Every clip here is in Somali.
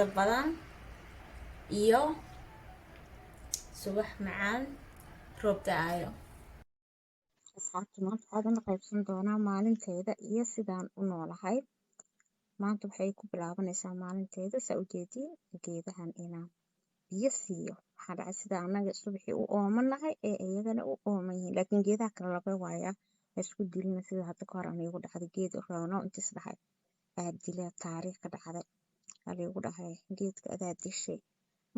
quruxda badan iyo subax macaan roob da'ayo. asxaabta maanta waxaan la qaybsan doonaa maalinteeda iyo sidaan u noolahay. maanta waxay ku bilaabanaysaa maalinteeda saa u jeedii geedahan inaan biyo siiyo. waxaa dhacay sida annaga subaxii u oomanahay ee iyagana u ooman yihiin, laakiin geedaha kale laba waaya ha isku dilina sida hadda ka hor aan iigu dhacday geed roono intiis dhahay aad dilaa taariikh ka dhacday aliigu dhahay geedka adaa dishay.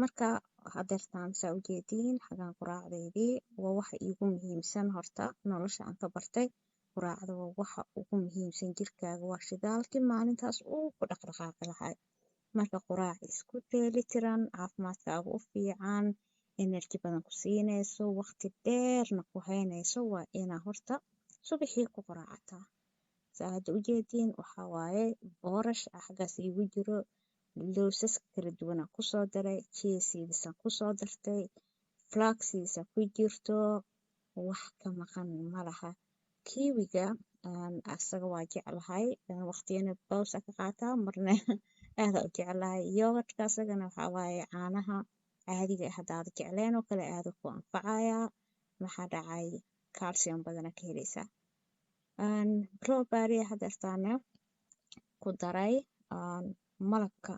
marka hadeertaan saa u jeediin xagaan quraacdeydii waa waxa iigu muhiimsan horta nolosha aan ka bartay. quraacda waa waxa ugu muhiimsan jirkaaga, waa shidaalkii maalintaas uu ku dhaqdhaqaaqi lahay. marka quraac isku dheeli tiran caafimaadkaaga u fiican, energy badan ku siinayso, waqti dheerna ku haynayso waa inaa horta subaxii ku quraacataa. saa hadda u jeediin waxaa waaye boorash xaggaas iigu jiro, loosas kala duwanaa kusoo daray, cheesiidisan kusoo dartay, flaxseeds ku jirto, wax ka maqan malaha. kiwiga asaga waa jeclahay, waqtiyana pause ka qaataa marna aad u jeclahay. yogurtka asagana waxaa waaye caanaha caadiga ah haddaad jecleen oo kale aad ku anfacaya. maxaa dhacay calcium badan ka helaysaa. strawberry hadeertaana ku daray malabka.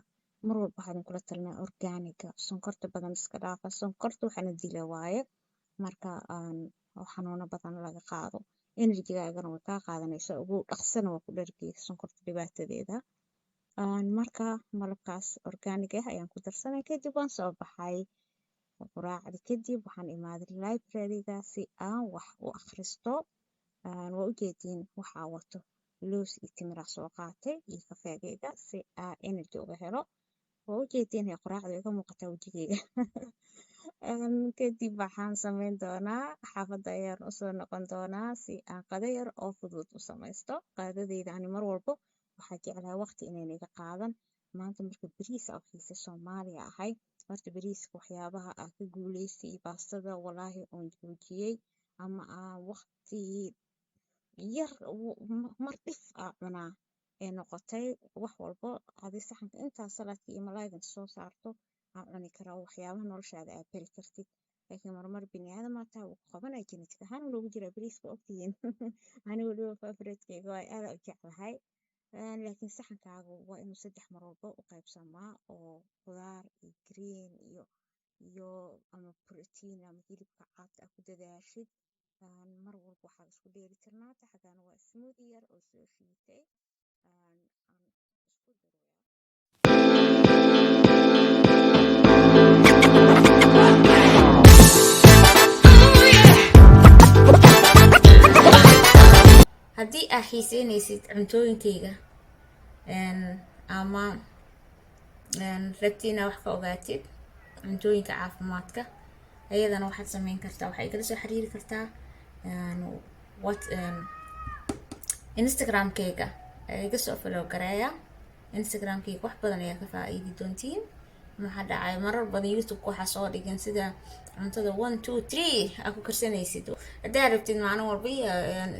mar walba waxaan kula talnaa organiga, sonkorta badan iska dhaafa. sonkorta waxaana dila waaye marka xanuuno badan laga qaado, energy-gaagana way kaa qaadanaysaa, ugu dhaqsana waa ku dhargeysa sonkorta dhibaatadeeda. marka malabkaas organiga ah ayaan ku darsanay. kadib waan soo baxay quraacda, kadib waxaan imaaday library-ga si aan wax u akhristo. waa u jeediin waxaa wato loos iyo timiraa soo qaatay iyo kafeegayga si aan energy uga helo. waa u jeediin quraacda iga muuqataa wajigayga. kadib waxaan samayn doonaa xaafadda ayaan usoo noqon doonaa si aan qado yar oo fudud u samaysto. qadadeyda ani mar walbo waxaa jeclahay waqti inayna iga qaadan. maanta marka bariis aan xiise Soomaaliya ahay, horta bariiska waxyaabaha aan ka guuleystay iyo baastada walaahi oon joojiyey ama aan waqti yar mar dhif aa cunaa ee noqotay. wax walbo hadii saxanka intaa salaadka iyo malaayga soo saarto aan cuni karaa, waxyaabaha noloshaada aad bari kartid. laakiin marmar bini'aadam aa tahay wuu ku qabanaya, genetic ahaan loogu jiraa bariiska ogtihiin. ani waliba favorite-kayga waa aad u jeclahay. laakiin saxankaaga waa inuu 3 mar walba u qaybsamaa oo khudaar iyo green iyo ama protein ama hilibka cad aad ku dadaashid. mar walba waxaa isku dheeli tirnaata. xaggaana waa smoothie yar oo soo shiitay aan isku daroya. haddii aad xiiseynaysid cuntooyinkayga ama rabti inaad wax ka ogaatid cuntooyinka caafimaadka, ayadana waxaad samayn kartaa, waxay kala soo xiriiri kartaa instagram-kayga iga soo follow gareeya. instagram-kayga wax badan ayaa ka faa'iidi doontiin. maxaa dhacay marar badan youtube-ka waxaa soo dhigan sida cuntada 1 2 3 aad ku karsanaysid. haddaad rabtid maalin walba iyo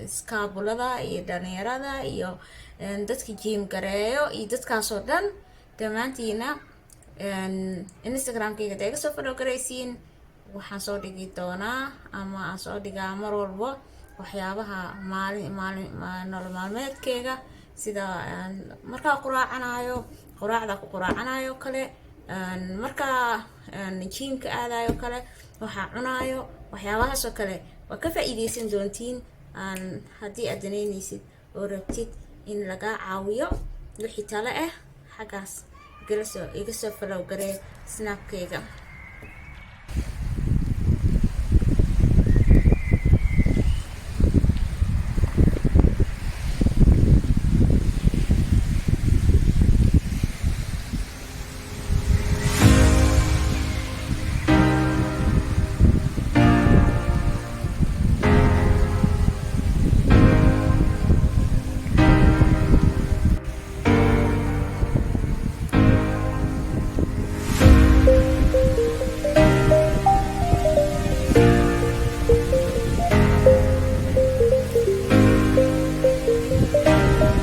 iskaabulada iyo dhalinyarada iyo dadka jiim gareeyo iyo dadkaasoo dhan dhammaantiina instagram-kayga haddaa iga soo follow garaysiin, waxaan soo dhigi doonaa ama aan soo dhigaa mar walba waxyaabaha nolol maalmeedkayga, sida markaa quraacda ku quraacanayo kale, markaa jiimka aadayo kale, waxaa cunaayo waxyaabahaasoo kale waa ka faa'iideysan doontiin. haddii aad danaynaysid oo rabtid in lagaa caawiyo wixii tale ah, xaggaas iga soo follow garee snapkayga.